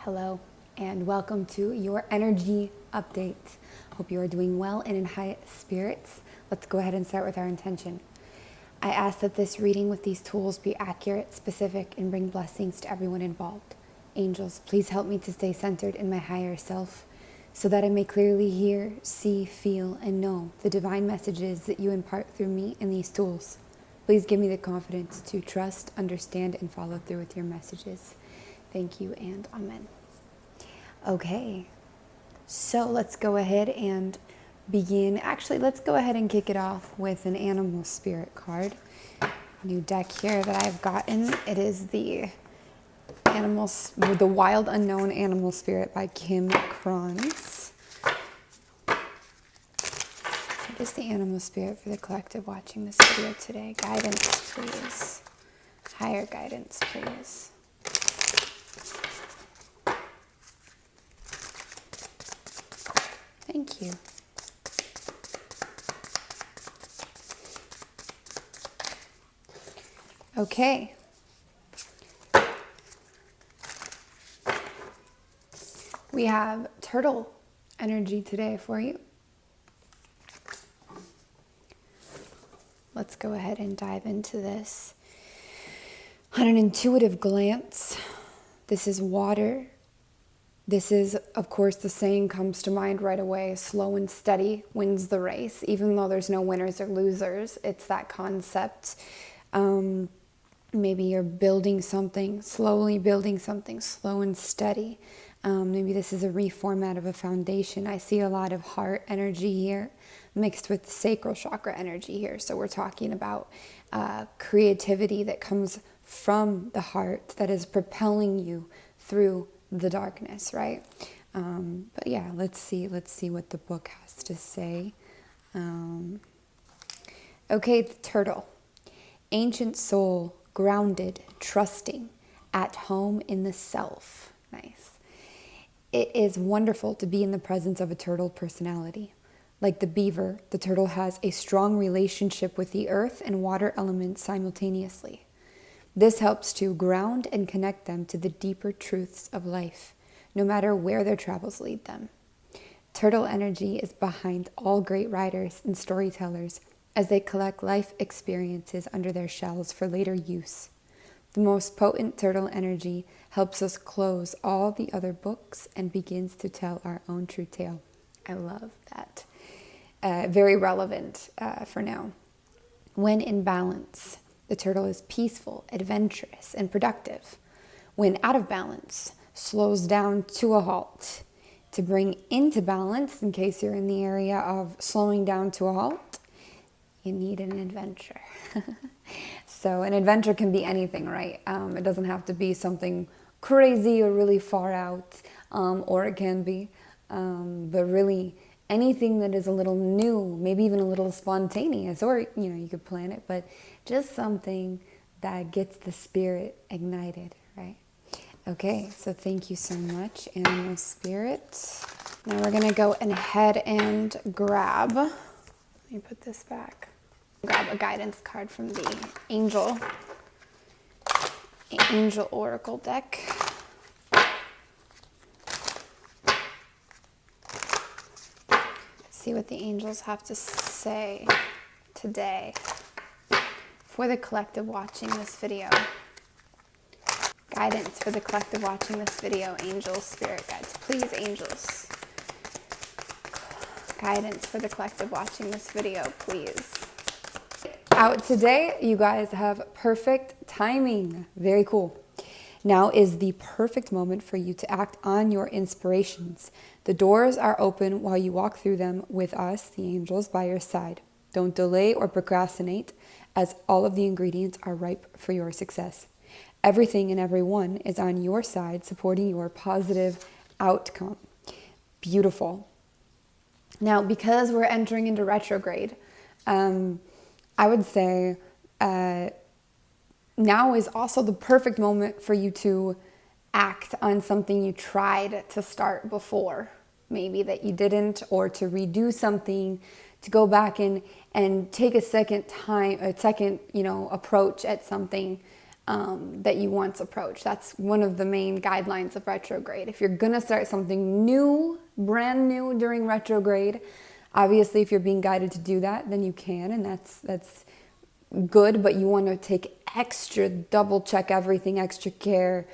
Hello, and welcome to your energy update. Hope you are doing well and in high spirits. Let's go ahead and start with our intention. I ask that this reading with these tools be accurate, specific, and bring blessings to everyone involved. Angels, please help me to stay centered in my higher self so that I may clearly hear, see, feel, and know the divine messages that you impart through me in these tools. Please give me the confidence to trust, understand, and follow through with your messages. Thank you and amen. Okay, so let's go ahead and begin. Actually, let's go ahead and kick it off with an animal spirit card. New deck here that I've gotten. It is the Wild Unknown Animal Spirit by Kim Kranz. What is the animal spirit for the collective watching this video today? Guidance, please. Higher guidance, please. Thank you. Okay. We have turtle energy today for you. Let's go ahead and dive into this. On an intuitive glance, this is water. This is, of course, the saying comes to mind right away, slow and steady wins the race. Even though there's no winners or losers, it's that concept. Maybe you're building something, slowly building something, slow and steady. Maybe this is a reformat of a foundation. I see a lot of heart energy here mixed with sacral chakra energy here. So we're talking about creativity that comes from the heart that is propelling you through the darkness, right? But yeah, let's see what the book has to say. Okay, the turtle. Ancient soul, grounded, trusting, at home in the self. Nice. It is wonderful to be in the presence of a turtle personality. Like the beaver, the turtle has a strong relationship with the earth and water elements simultaneously. This helps to ground and connect them to the deeper truths of life, no matter where their travels lead them. Turtle energy is behind all great writers and storytellers as they collect life experiences under their shells for later use. The most potent turtle energy helps us close all the other books and begins to tell our own true tale. I love that. Very relevant for now. When in balance, the turtle is peaceful, adventurous, and productive. When out of balance, slows down to a halt. To bring into balance, in case you're in the area of slowing down to a halt, you need an adventure. So an adventure can be anything, right? It doesn't have to be something crazy or really far out, or it can be, but really anything that is a little new, maybe even a little spontaneous, or you could plan it, but just something that gets the spirit ignited, right? Okay, so thank you so much, animal spirit. Now we're gonna go ahead and grab, let me put this back. Grab a guidance card from the Angel Oracle deck. See what the angels have to say today for the collective watching this video. Guidance for the collective watching this video, angels, spirit guides. Please, angels. Guidance for the collective watching this video, please. Out today, you guys have perfect timing. Very cool. Now is the perfect moment for you to act on your inspirations. The doors are open while you walk through them with us, the angels, by your side. Don't delay or procrastinate, as all of the ingredients are ripe for your success. Everything and everyone is on your side, supporting your positive outcome. Beautiful. Now, because we're entering into retrograde, I would say now is also the perfect moment for you to act on something you tried to start before, maybe that you didn't, or to redo something, to go back and take a second approach at something that you once approached. That's one of the main guidelines of retrograde. If you're going to start something new, brand new during retrograde, obviously if you're being guided to do that, then you can, and that's good, but you want to take extra, double check everything, extra care,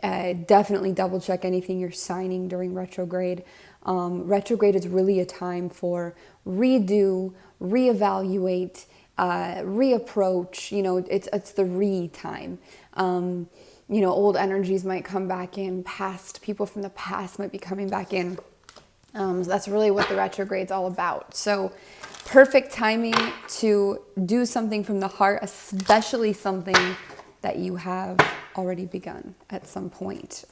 definitely double check anything you're signing during retrograde. Retrograde is really a time for redo, reevaluate, reapproach. It's the time. Old energies might come back in, past people from the past might be coming back in. So that's really what the retrograde's all about. So perfect timing to do something from the heart, especially something that you have already begun at some point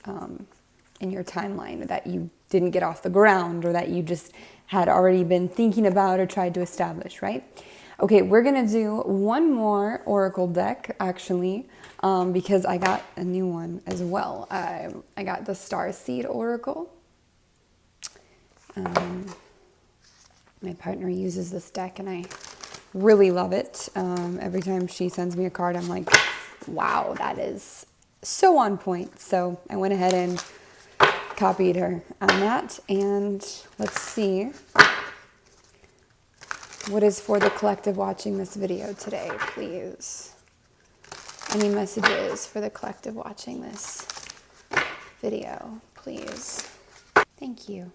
in your timeline, that you didn't get off the ground, or that you just had already been thinking about or tried to establish, right? Okay, we're going to do one more oracle deck, actually, because I got a new one as well. I got the Starseed Oracle. My partner uses this deck, and I really love it. Every time she sends me a card, I'm like, wow, that is so on point. So I went ahead and copied her on that. And let's see what is for the collective watching this video today, please. Any messages for the collective watching this video, please? Thank you.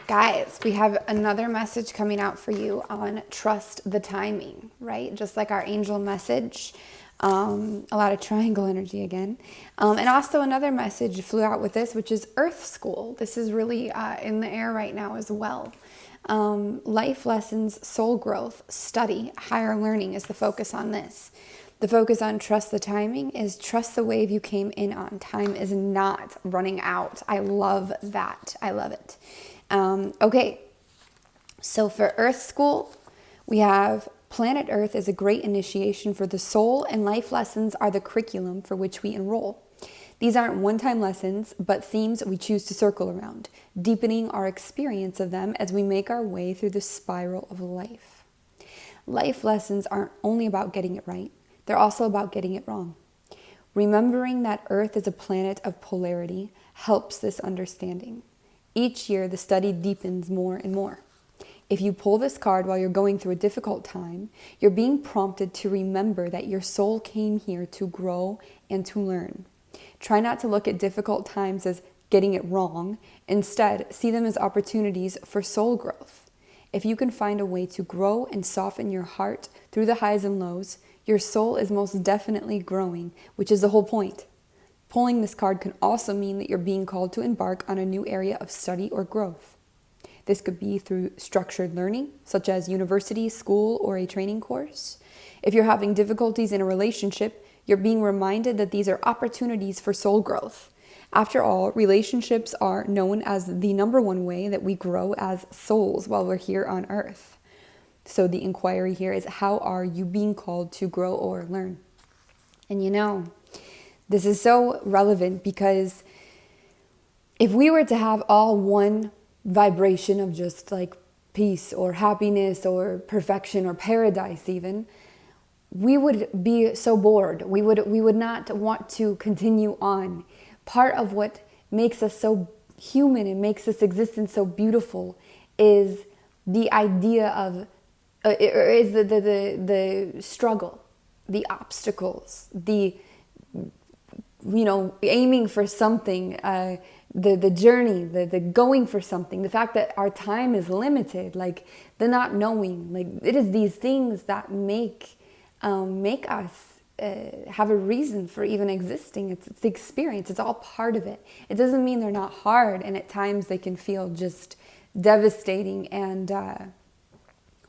Guys, we have another message coming out for you on trust the timing, right? Just like our angel message, a lot of triangle energy again. And also another message flew out with this, which is Earth School. This is really in the air right now as well. Life lessons, soul growth, study, higher learning is the focus on this. The focus on trust the timing is trust the wave you came in on. Time is not running out. I love that. I love it. Okay, so for Earth School, we have Planet Earth is a great initiation for the soul, and life lessons are the curriculum for which we enroll. These aren't one-time lessons, but themes we choose to circle around, deepening our experience of them as we make our way through the spiral of life. Life lessons aren't only about getting it right, they're also about getting it wrong. Remembering that Earth is a planet of polarity helps this understanding. Each year, the study deepens more and more. If you pull this card while you're going through a difficult time, you're being prompted to remember that your soul came here to grow and to learn. Try not to look at difficult times as getting it wrong. Instead, see them as opportunities for soul growth. If you can find a way to grow and soften your heart through the highs and lows, your soul is most definitely growing, which is the whole point. Pulling this card can also mean that you're being called to embark on a new area of study or growth. This could be through structured learning, such as university, school, or a training course. If you're having difficulties in a relationship, you're being reminded that these are opportunities for soul growth. After all, relationships are known as the number one way that we grow as souls while we're here on Earth. So the inquiry here is, how are you being called to grow or learn? And this is so relevant because if we were to have all one vibration of just like peace or happiness or perfection or paradise even, we would be so bored. We would not want to continue on. Part of what makes us so human and makes this existence so beautiful is the idea of, is the struggle, the obstacles, the aiming for something, the journey, the going for something, the fact that our time is limited, like the not knowing, like it is these things that make us have a reason for even existing. It's the experience. It's all part of it. It doesn't mean they're not hard, and at times they can feel just devastating and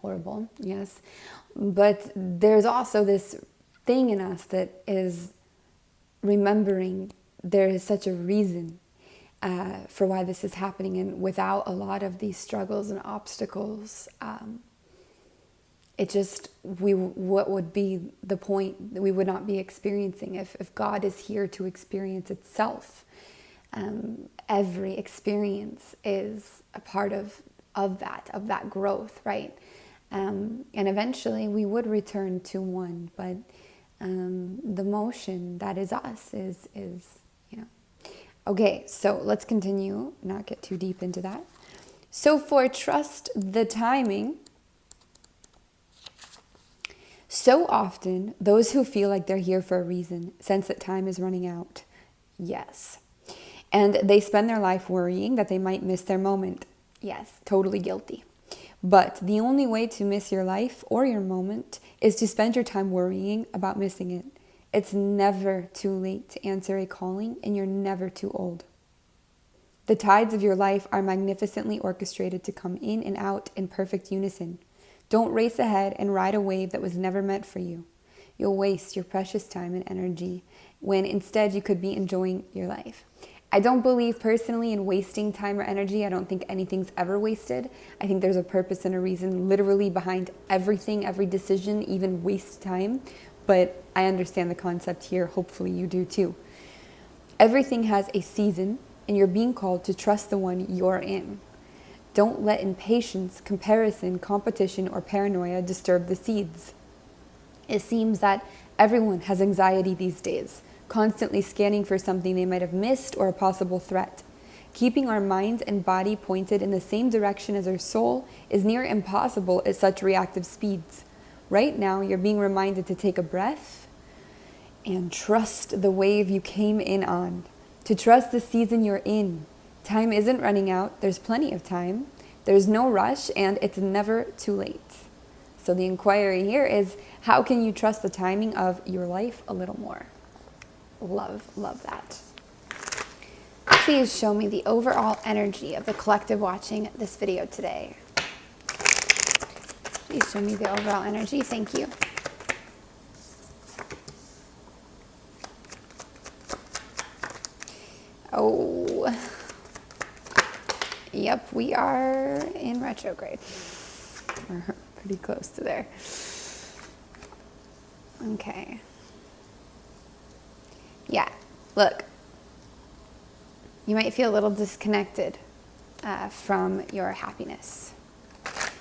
horrible, yes. But there's also this thing in us that is remembering there is such a reason for why this is happening, and without a lot of these struggles and obstacles, what would be the point that we would not be experiencing if God is here to experience itself. Every experience is a part of that growth, right? And eventually we would return to one, but the motion that is us is, you know. Okay, so let's continue, not get too deep into that. So for trust the timing, so often those who feel like they're here for a reason sense that time is running out. Yes. And they spend their life worrying that they might miss their moment. Yes, totally guilty. But the only way to miss your life or your moment is to spend your time worrying about missing it. It's never too late to answer a calling, and you're never too old. The tides of your life are magnificently orchestrated to come in and out in perfect unison. Don't race ahead and ride a wave that was never meant for you. You'll waste your precious time and energy when instead you could be enjoying your life. I don't believe personally in wasting time or energy. I don't think anything's ever wasted. I think there's a purpose and a reason literally behind everything, every decision, even waste time. But I understand the concept here. Hopefully you do too. Everything has a season, and you're being called to trust the one you're in. Don't let impatience, comparison, competition, or paranoia disturb the seeds. It seems that everyone has anxiety these days, constantly scanning for something they might have missed or a possible threat. Keeping our minds and body pointed in the same direction as our soul is near impossible at such reactive speeds. Right now, you're being reminded to take a breath and trust the wave you came in on, to trust the season you're in. Time isn't running out. There's plenty of time. There's no rush, and it's never too late. So the inquiry here is, how can you trust the timing of your life a little more? Love that. Please show me the overall energy of the collective watching this video today. Please show me the overall energy. Thank you. Oh, yep, we are in retrograde. We're pretty close to there. Okay. Yeah, look, you might feel a little disconnected from your happiness.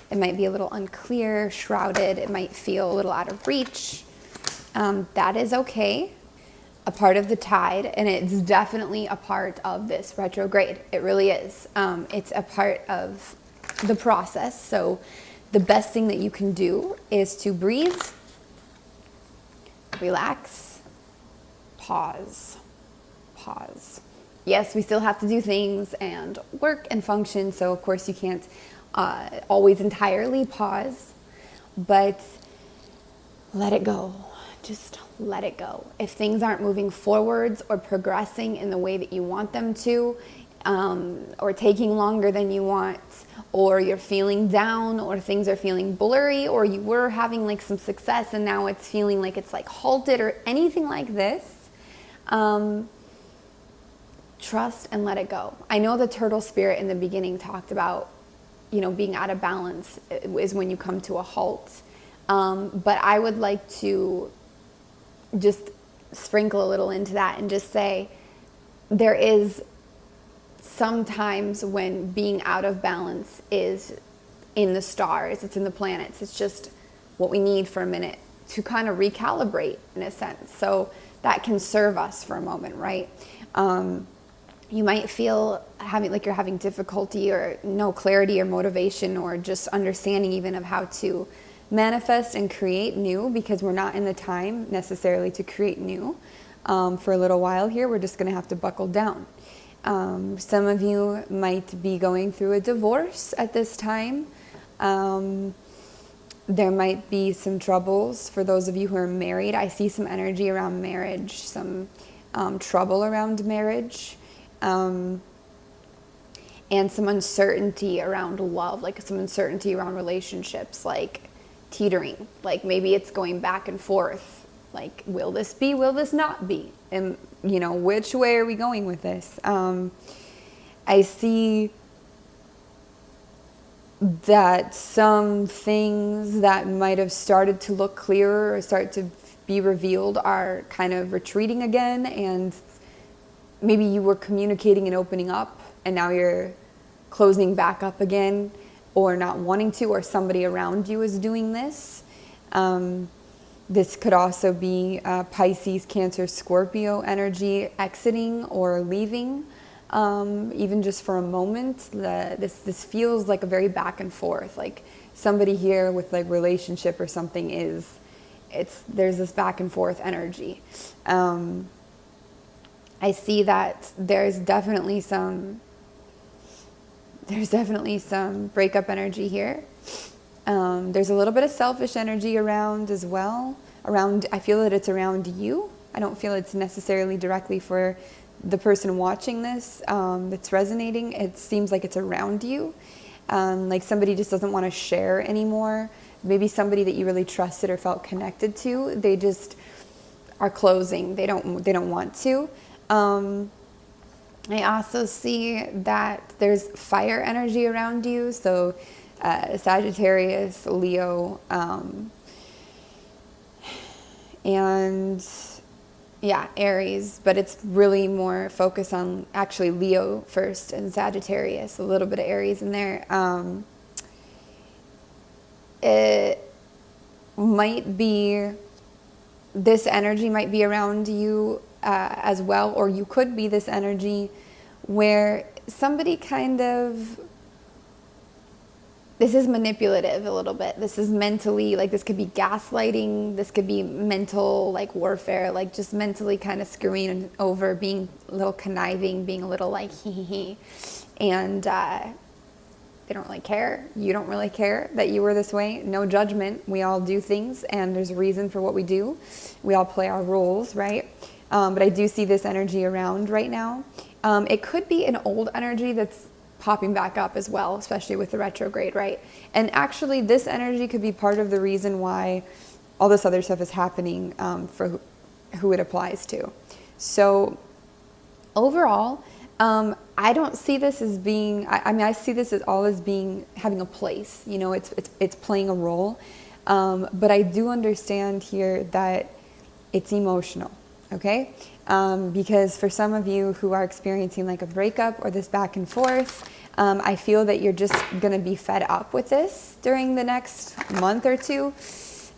It might be a little unclear, shrouded. It might feel a little out of reach. That is okay. A part of the tide, and it's definitely a part of this retrograde. It really is. It's a part of the process. So the best thing that you can do is to breathe, relax, pause. Yes, we still have to do things and work and function. So of course you can't always entirely pause, but let it go. Just let it go. If things aren't moving forwards or progressing in the way that you want them to, or taking longer than you want, or you're feeling down, or things are feeling blurry, or you were having like some success and now it's feeling like it's like halted or anything like this, trust and let it go. I know the turtle spirit in the beginning talked about, being out of balance is when you come to a halt. But I would like to just sprinkle a little into that and just say there is sometimes when being out of balance is in the stars, it's in the planets. It's just what we need for a minute to kind of recalibrate in a sense. So that can serve us for a moment, right? You might feel like you're having difficulty or no clarity or motivation or just understanding even of how to manifest and create new, because we're not in the time necessarily to create new. For a little while here, we're just going to have to buckle down. Some of you might be going through a divorce at this time. There might be some troubles for those of you who are married. I see some energy around marriage, some trouble around marriage, and some uncertainty around love, like some uncertainty around relationships, like teetering, like maybe it's going back and forth, like will this be, will this not be, and which way are we going with this? I see that some things that might have started to look clearer or start to be revealed are kind of retreating again, and maybe you were communicating and opening up and now you're closing back up again, or not wanting to, or somebody around you is doing this. This could also be Pisces, Cancer, Scorpio energy exiting or leaving, even just for a moment. This feels like a very back and forth. Like somebody here with like relationship or something there's this back and forth energy. I see that there's definitely some breakup energy here. There's a little bit of selfish energy around as well. I feel that it's around you. I don't feel it's necessarily directly for the person watching this that's resonating. It seems like it's around you. Like somebody just doesn't want to share anymore. Maybe somebody that you really trusted or felt connected to, they just are closing. They don't want to. I also see that there's fire energy around you. So Sagittarius, Leo, and yeah, Aries, but it's really more focused on actually Leo first and Sagittarius, a little bit of Aries in there. It might be, this energy might be around you as well, or you could be this energy where somebody kind of, this is manipulative a little bit. This is mentally, like this could be gaslighting. This could be mental, like warfare, like just mentally kind of screwing over, being a little conniving, being a little like hee. And they don't really care. You don't really care that you were this way. No judgment. We all do things and there's a reason for what we do. We all play our roles, right? But I do see this energy around right now. It could be an old energy that's popping back up as well, especially with the retrograde, right? And actually this energy could be part of the reason why all this other stuff is happening for who it applies to. So overall, I don't see this as being, I mean, I see this as all as being, having a place, you know, it's playing a role. But I do understand here that it's emotional, okay? Because for some of you who are experiencing like a breakup or this back and forth, I feel that you're just going to be fed up with this during the next month or two,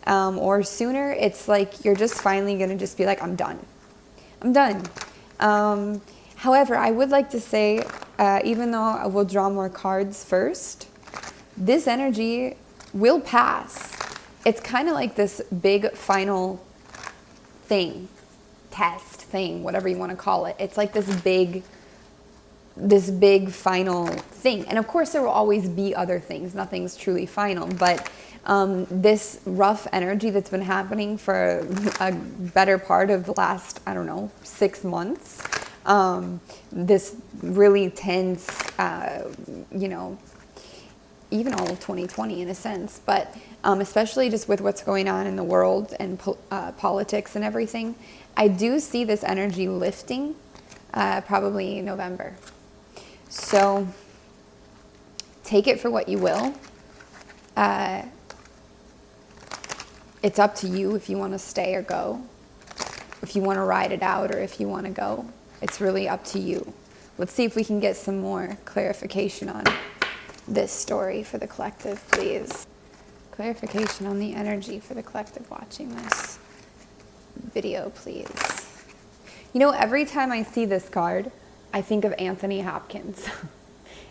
or sooner. It's like you're just finally going to just be like, I'm done. However, I would like to say, even though I will draw more cards first, this energy will pass. It's kind of like this big final thing, test thing, whatever you want to call it. It's like this big final thing. And of course there will always be other things. Nothing's truly final, but this rough energy that's been happening for a better part of the last, 6 months, this really tense, even all of 2020 in a sense, but especially just with what's going on in the world and politics and everything, I do see this energy lifting probably November. So take it for what you will. It's up to you if you want to stay or go, if you want to ride it out or if you want to go. It's really up to you. Let's see if we can get some more clarification on this story for the collective, please. Clarification on the energy for the collective watching this video, please. You know, every time I see this card, I think of Anthony Hopkins,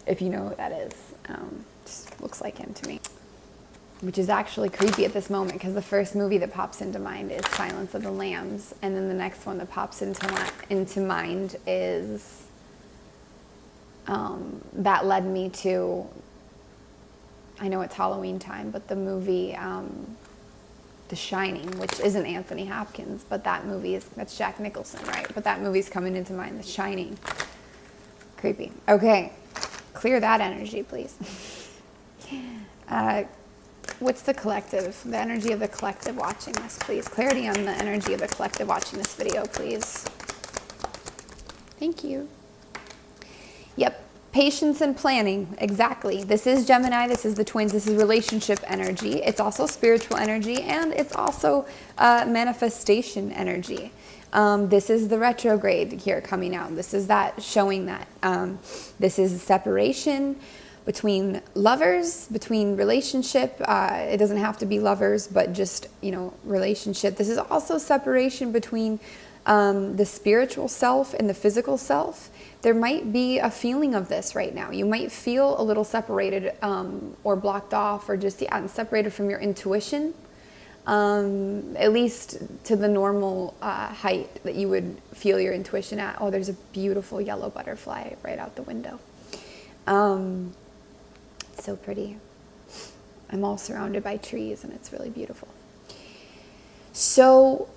if you know who that is. Just looks like him to me. Which is actually creepy at this moment because the first movie that pops into mind is Silence of the Lambs, and then the next one that pops into mind is that led me to, I know it's Halloween time, but the movie The Shining, which isn't Anthony Hopkins, but that movie that's Jack Nicholson, right? But that movie's coming into mind, The Shining. Creepy. Okay, clear that energy, please. What's the collective, the energy of the collective watching this, please? Clarity on the energy of the collective watching this video, please. Thank you. Yep. Patience and planning. Exactly. This is Gemini. This is the twins. This is relationship energy. It's also spiritual energy, and it's also manifestation energy. This is the retrograde here coming out. This is that showing that. This is separation between lovers, between relationship. It doesn't have to be lovers, but just, relationship. This is also separation between the spiritual self and the physical self. There might be a feeling of this right now. You might feel a little separated or blocked off, or just separated from your intuition, at least to the normal height that you would feel your intuition at. Oh, there's a beautiful yellow butterfly right out the window. It's so pretty. I'm all surrounded by trees and it's really beautiful. So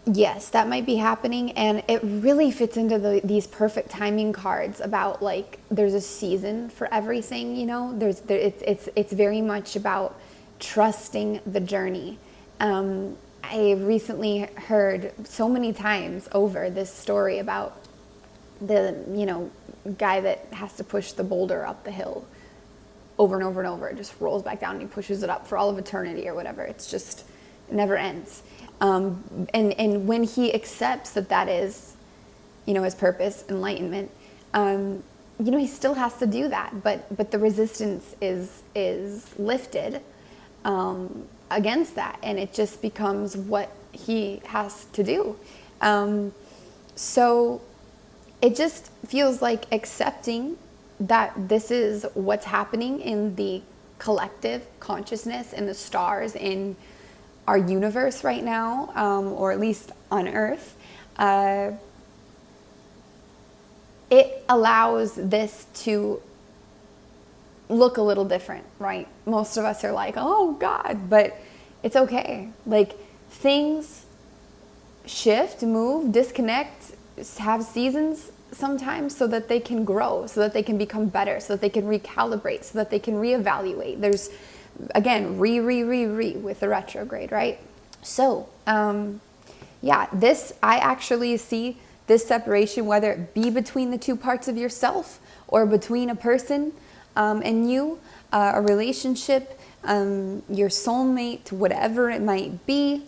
yes, that might be happening, and it really fits into these perfect timing cards about like there's a season for everything. It's very much about trusting the journey. I recently heard so many times over this story about the guy that has to push the boulder up the hill over and over and over. It just rolls back down and he pushes it up for all of eternity or whatever. It never ends. And when he accepts that is, his purpose, enlightenment, he still has to do that, but the resistance is lifted, against that, and it just becomes what he has to do. So it just feels like accepting that this is what's happening in the collective consciousness, in the stars, in our universe right now, or at least on Earth. It allows this to look a little different, right? Most of us are like, oh God, but it's okay. Like, things shift, move, disconnect, have seasons sometimes so that they can grow, so that they can become better, so that they can recalibrate, so that they can reevaluate. There's, again, re with the retrograde, right? So, I actually see this separation, whether it be between the two parts of yourself or between a person and you, a relationship, your soulmate, whatever it might be.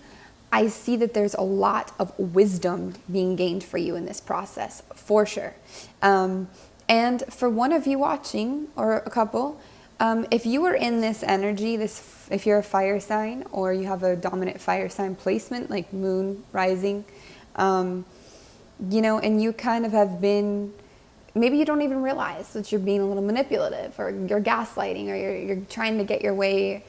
I see that there's a lot of wisdom being gained for you in this process, for sure. And for one of you watching, or a couple, if you are in this energy, if you're a fire sign or you have a dominant fire sign placement, like moon, rising, and you kind of have been, maybe you don't even realize that you're being a little manipulative, or you're gaslighting, or you're trying to get your way,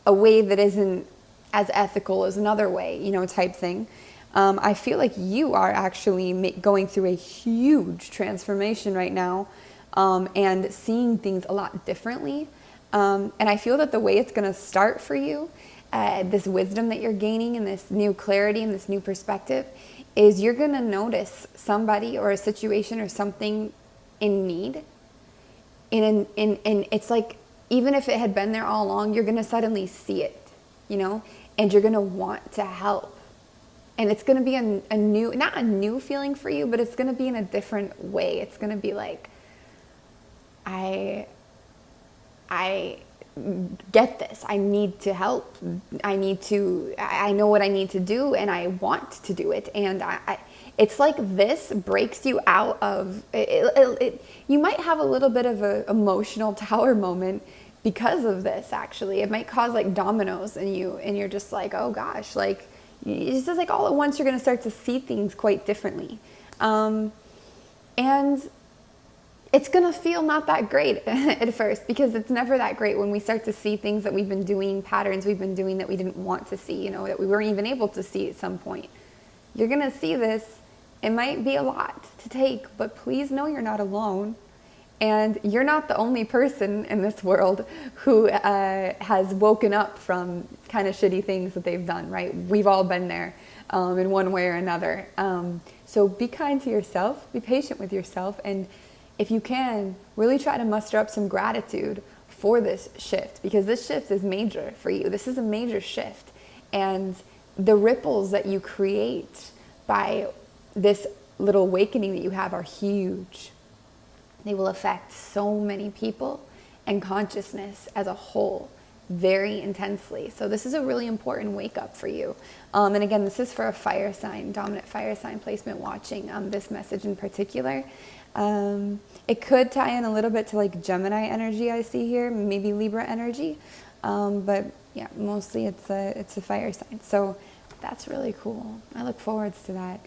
a way that isn't as ethical as another way, type thing. I feel like you are actually going through a huge transformation right now, and seeing things a lot differently. And I feel that the way it's going to start for you, this wisdom that you're gaining and this new clarity and this new perspective, is you're going to notice somebody or a situation or something in need. And it's like, even if it had been there all along, you're going to suddenly see it, and you're going to want to help. And it's going to be a new, not a new feeling for you, but it's going to be in a different way. It's going to be like, I get this. I need to help. I know what I need to do, and I want to do it. And it's like this breaks you out of it. You might have a little bit of an emotional tower moment because of this. Actually, it might cause like dominoes in you, and you're just like, oh gosh, like it's just like all at once you're going to start to see things quite differently, and it's going to feel not that great at first, because it's never that great when we start to see things that we've been doing, patterns we've been doing that we didn't want to see, that we weren't even able to see at some point. You're going to see this. It might be a lot to take, but please know you're not alone. And you're not the only person in this world who has woken up from kind of shitty things that they've done, right? We've all been there in one way or another. So be kind to yourself, be patient with yourself, and if you can, really try to muster up some gratitude for this shift, because this shift is major for you. This is a major shift. And the ripples that you create by this little awakening that you have are huge. They will affect so many people and consciousness as a whole very intensely. So this is a really important wake up for you. And again, this is for a fire sign, dominant fire sign placement watching this message in particular. It could tie in a little bit to like Gemini energy I see here, maybe Libra energy. But yeah, mostly it's a fire sign. So that's really cool. I look forward to that.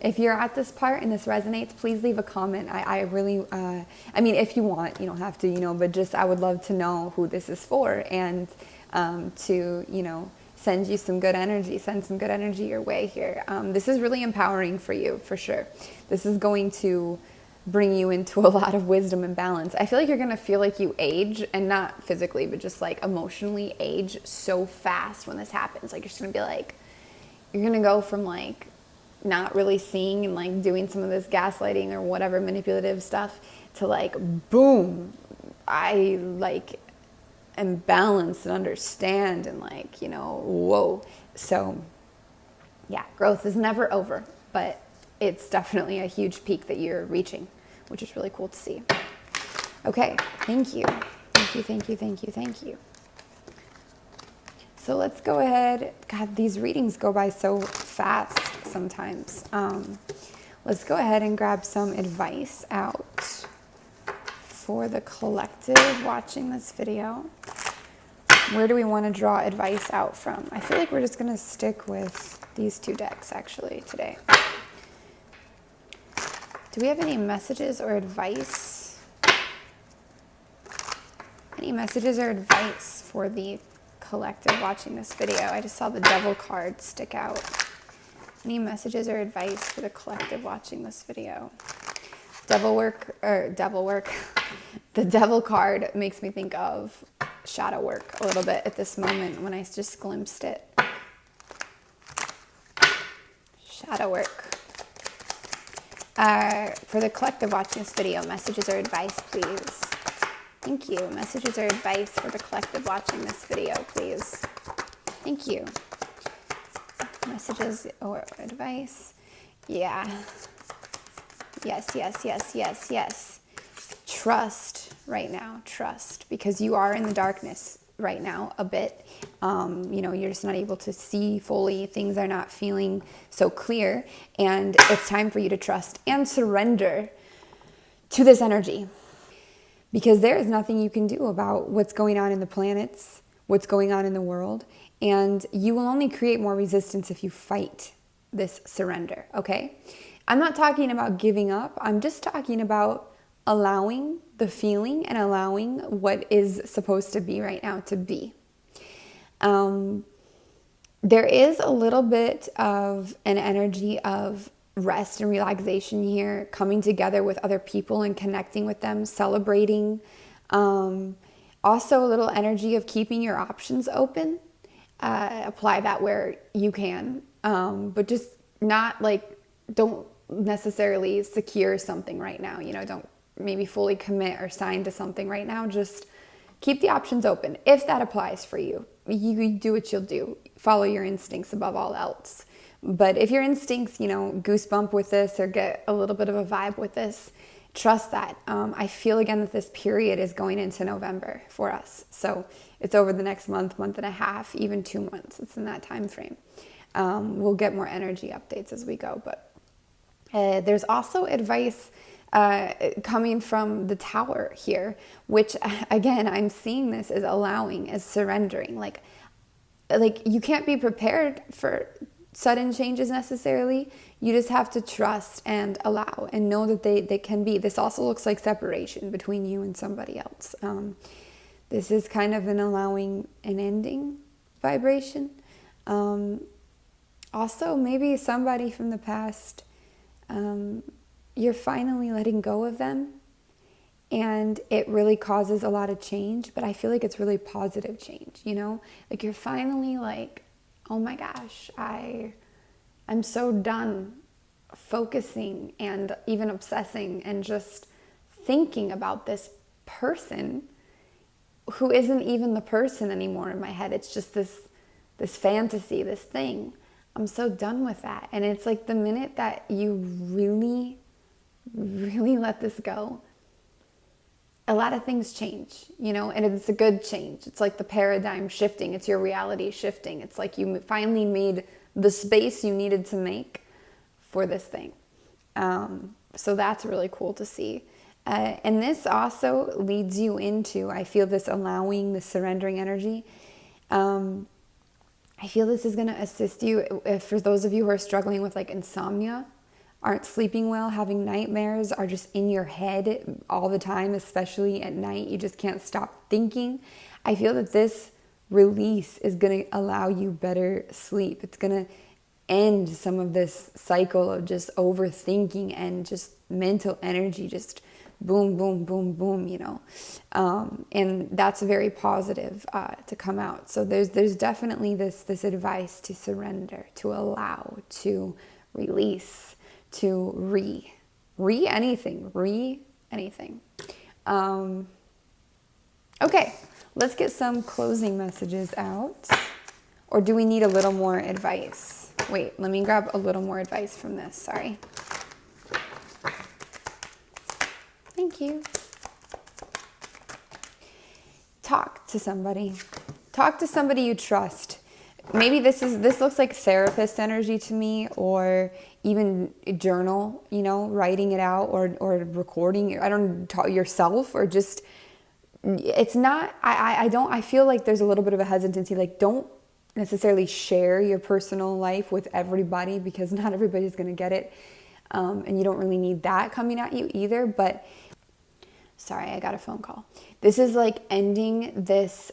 If you're at this part and this resonates, please leave a comment. I really, I mean, if you want, you don't have to, but just I would love to know who this is for, and to, send you some good energy, send some good energy your way here. This is really empowering for you, for sure. This is going to bring you into a lot of wisdom and balance. I feel like you're going to feel like you age, and not physically, but just like emotionally age so fast when this happens. Like you're just going to be like, you're going to go from like not really seeing and like doing some of this gaslighting or whatever manipulative stuff to like, boom, I like am balanced and understand and like, whoa. So yeah, growth is never over, but it's definitely a huge peak that you're reaching, which is really cool to see. Okay, thank you. Thank you, thank you, thank you, thank you. So let's go ahead. God, these readings go by so fast sometimes. Let's go ahead and grab some advice out for the collective watching this video. Where do we want to draw advice out from? I feel like we're just going to stick with these two decks actually today. Do we have any messages or advice? Any messages or advice for the collective watching this video? I just saw the Devil card stick out. Any messages or advice for the collective watching this video? Devil work. The Devil card makes me think of shadow work a little bit at this moment when I just glimpsed it. Shadow work. For the collective watching this video, messages or advice, please. Thank you. Messages or advice for the collective watching this video, please. Thank you. Messages or advice. Yeah. Yes, yes, yes, yes, yes. Trust right now. Trust. Because you are in the darkness right now a bit. You're just not able to see fully. Things are not feeling so clear. And it's time for you to trust and surrender to this energy. Because there is nothing you can do about what's going on in the planets, what's going on in the world. And you will only create more resistance if you fight this surrender, okay? I'm not talking about giving up. I'm just talking about allowing the feeling and allowing what is supposed to be right now to be. There is a little bit of an energy of rest and relaxation here, coming together with other people and connecting with them, celebrating. Also a little energy of keeping your options open. Apply that where you can, but just not like, don't necessarily secure something right now. Don't maybe fully commit or sign to something right now. Just keep the options open. If that applies for you, you do what you'll do. Follow your instincts above all else. But if your instincts, goosebump with this or get a little bit of a vibe with this, trust that. I feel again that this period is going into November for us. So it's over the next month and a half, even 2 months. It's in that time frame. We'll get more energy updates as we go. But there's also advice coming from the Tower here, which again, I'm seeing this as allowing, as surrendering. Like you can't be prepared for sudden changes necessarily. You just have to trust and allow and know that they can be. This also looks like separation between you and somebody else. This is kind of an allowing an ending vibration. Also, maybe somebody from the past, you're finally letting go of them, and it really causes a lot of change, but I feel like it's really positive change, Like you're finally like, oh my gosh, I'm so done focusing and even obsessing and just thinking about this person who isn't even the person anymore in my head. It's just this fantasy, this thing. I'm so done with that. And it's like the minute that you really, really let this go, a lot of things change, and it's a good change. It's like the paradigm shifting. It's your reality shifting. It's like you finally made the space you needed to make for this thing. So that's really cool to see. And this also leads you into, I feel this allowing, the surrendering energy. I feel this is going to assist you for those of you who are struggling with like insomnia, aren't sleeping well, having nightmares, are just in your head all the time, especially at night. You just can't stop thinking. I feel that this release is going to allow you better sleep. It's going to end some of this cycle of just overthinking and just mental energy, just boom, boom, boom, boom, you know. And that's very positive to come out. So there's definitely this advice to surrender, to allow, to release, to re anything. Okay, let's get some closing messages out. Or do we need a little more advice? Wait, let me grab a little more advice from this. Sorry. Thank you. Talk to somebody. Talk to somebody you trust. Maybe this looks like therapist energy to me, or even journal, you know, writing it out, or recording, I don't know, yourself, or just, it's not, I feel like there's a little bit of a hesitancy, like don't necessarily share your personal life with everybody, because not everybody's going to get it. And you don't really need that coming at you either. But sorry, I got a phone call. This is like ending this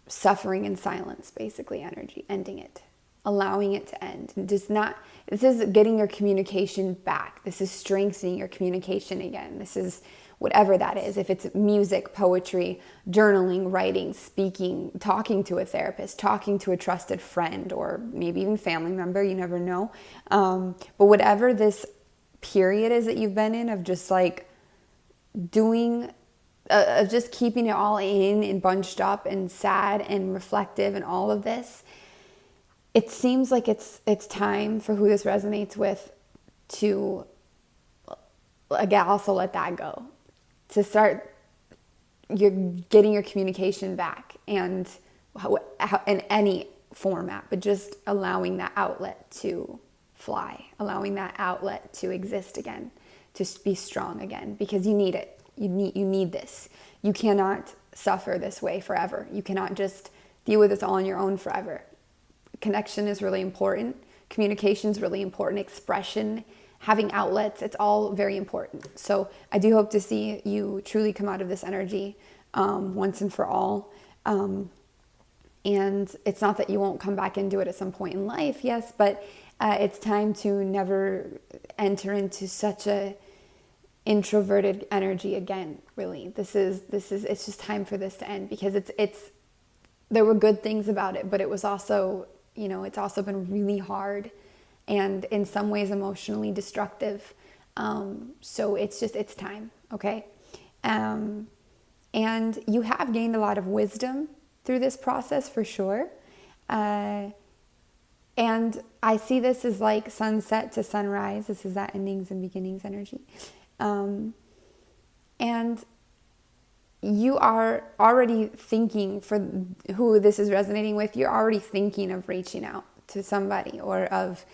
suffering in silence, basically, energy, ending it, allowing it to end. This is getting your communication back. This is strengthening your communication again. This is whatever that is. If it's music, poetry, journaling, writing, speaking, talking to a therapist, talking to a trusted friend, or maybe even family member, you never know. But whatever this period is that you've been in, of just like doing, of just keeping it all in and bunched up and sad and reflective and all of this, it seems like it's time for who this resonates with to, again, also let that go. To start getting your communication back, and in any format, but just allowing that outlet to fly, allowing that outlet to exist again, to be strong again, because you need it. You need this. You cannot suffer this way forever. You cannot just deal with this all on your own forever. Connection is really important. Communication is really important. Expression, having outlets, it's all very important. So I do hope to see you truly come out of this energy once and for all. And it's not that you won't come back into it at some point in life, yes, but it's time to never enter into such a introverted energy again, really. It's just time for this to end, because there were good things about it, but it was also, you know, it's also been really hard and in some ways emotionally destructive. So it's time, okay? And you have gained a lot of wisdom through this process, for sure. And I see this as like sunset to sunrise. This is that endings and beginnings energy. And you are already thinking, for who this is resonating with, you're already thinking of reaching out to somebody, or of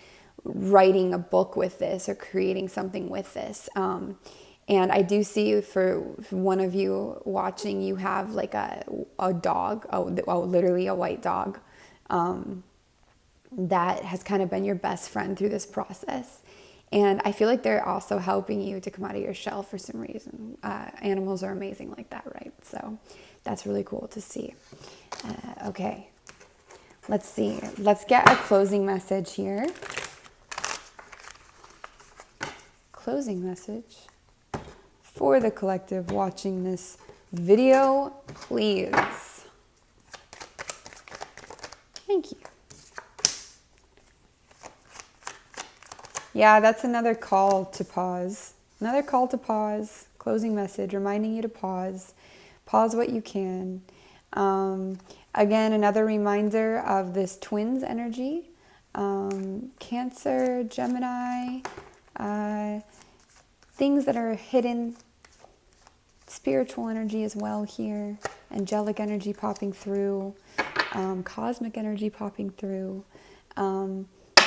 writing a book with this, or creating something with this. And I do see, for one of you watching, you have like a dog, literally a white dog, that has kind of been your best friend through this process. And I feel like they're also helping you to come out of your shell for some reason. Animals are amazing like that, right? So that's really cool to see. Okay, let's see. Let's get a closing message here. Closing message for the collective watching this video, please. Thank you. Yeah, that's another call to pause. Another call to pause. Closing message, reminding you to pause. Pause what you can. Again, another reminder of this twins energy. Cancer, Gemini, things that are hidden. Spiritual energy as well here. Angelic energy popping through. Cosmic energy popping through.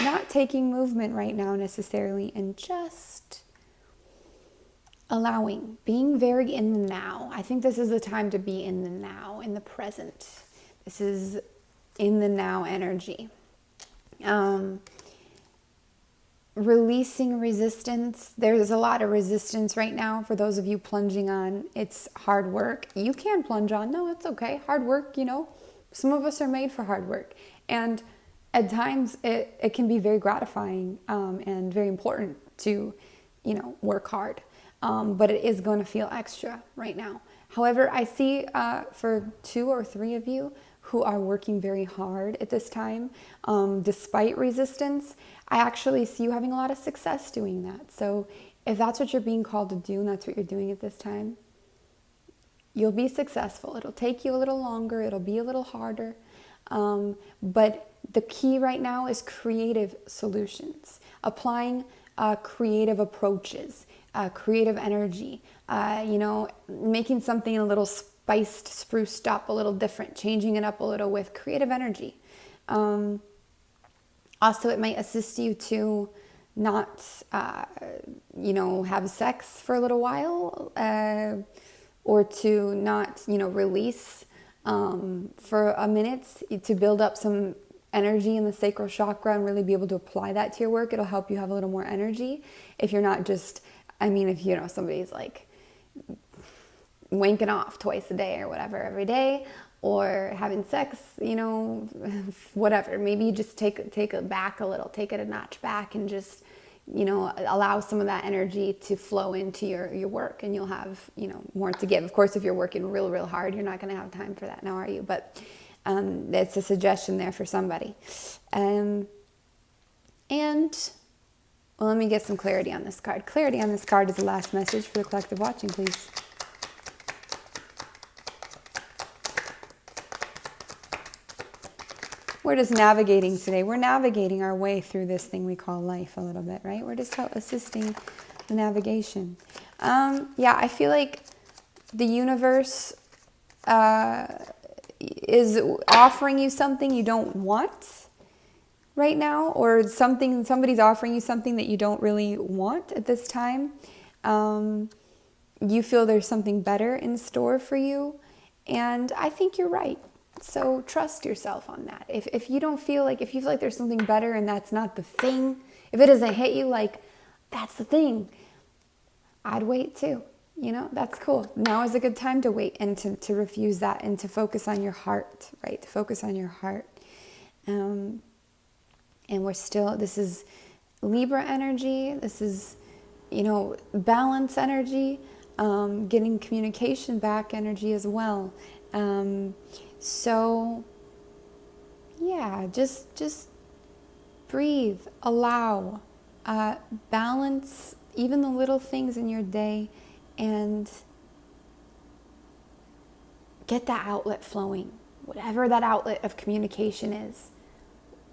Not taking movement right now necessarily, and just allowing, being very in the now. I think this is the time to be in the now, in the present. This is in the now energy. Releasing resistance. There's a lot of resistance right now for those of you plunging on. It's hard work. You can plunge on. No, it's okay. Hard work, some of us are made for hard work. And at times it can be very gratifying and very important to, work hard. But it is going to feel extra right now. However, I see for 2 or 3 of you who are working very hard at this time, despite resistance, I actually see you having a lot of success doing that. So if that's what you're being called to do and that's what you're doing at this time, you'll be successful. It'll take you a little longer. It'll be a little harder. But the key right now is creative solutions, applying creative approaches, creative energy, making something a little spiced, spruced up, a little different, changing it up a little with creative energy. Also, it might assist you to not, have sex for a little while, or to not, release for a minute, to build up some energy in the sacral chakra and really be able to apply that to your work. It'll help you have a little more energy. If you're not just, if somebody's like wanking off twice a day or whatever every day, or having sex, whatever. Maybe you just take it back a little, take it a notch back, and just, allow some of that energy to flow into your work, and you'll have, more to give. Of course, if you're working real, real hard, you're not going to have time for that now, are you? But it's a suggestion there for somebody. Well, let me get some clarity on this card. Clarity on this card is the last message for the collective watching, please. We're just navigating today. We're navigating our way through this thing we call life a little bit, right? We're just assisting the navigation. I feel like the universe is offering you something you don't want right now, or somebody's offering you something that you don't really want at this time. You feel there's something better in store for you, and I think you're right. So trust yourself on that. If you feel like there's something better and that's not the thing, if it doesn't hit you like that's the thing, I'd wait too. That's cool. Now is a good time to wait and to refuse that and to focus on your heart, right? To focus on your heart. And this is Libra energy. This is, balance energy, getting communication back energy as well. So, yeah, just breathe, allow, balance even the little things in your day, and get that outlet flowing. Whatever that outlet of communication is,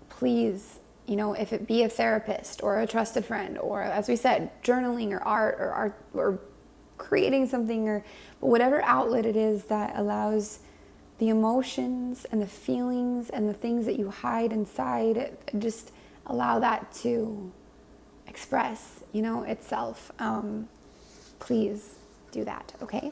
please, if it be a therapist or a trusted friend, or as we said, journaling or art or creating something, but whatever outlet it is that allows the emotions and the feelings and the things that you hide inside, just allow that to express, itself. Please do that, okay?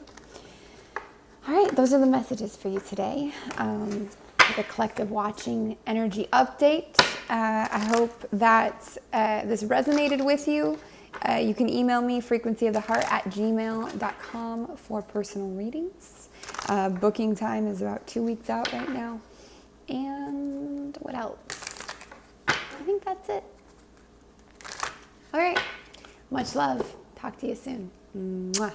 All right, those are the messages for you today. The collective watching energy update. I hope that this resonated with you. You can email me, frequencyoftheheart@gmail.com for personal readings. Booking time is about 2 weeks out right now. And what else? I think that's it. All right. Much love. Talk to you soon. Mwah.